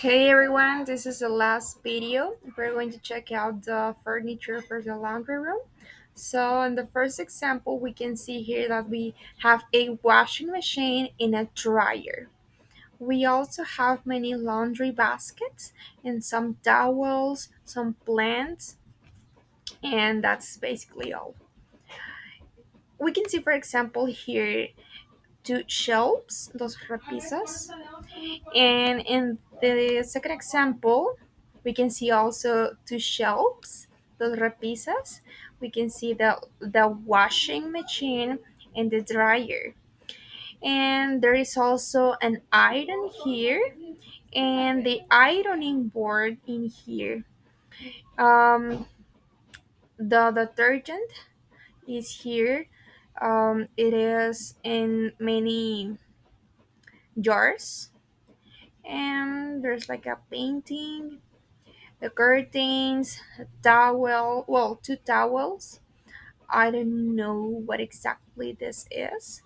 Hey everyone, this is the last video. We're going to check out the furniture for the laundry room. So in the first example, we can see here that we have a washing machine and a dryer. We also have many laundry baskets and some towels, some plants, and that's basically all. We can see, for example, here two shelves, dos repisas. And in the second example, we can see also two shelves, the repisas. We can see the washing machine and the dryer. And there is also an iron here and the ironing board in here. The detergent is here. It is in many jars. And there's like a painting, the curtains, a towel, well, two towels. I don't know what exactly this is.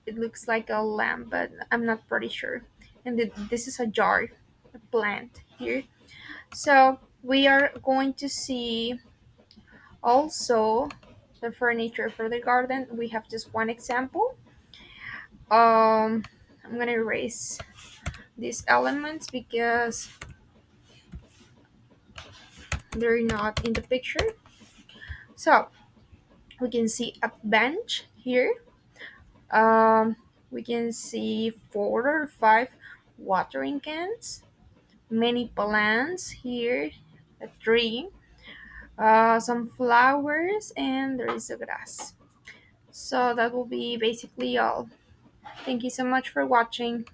It looks like a lamp, but I'm not pretty sure. And this is a jar, a plant here. So we are going to see also the furniture for the garden. We have just one example. I'm gonna erase these elements because they're not in the picture. So we can see a bench here. Um, we can see four or five watering cans, many plants here, a tree, some flowers, and there is a grass. So that will be basically all. Thank you so much for watching.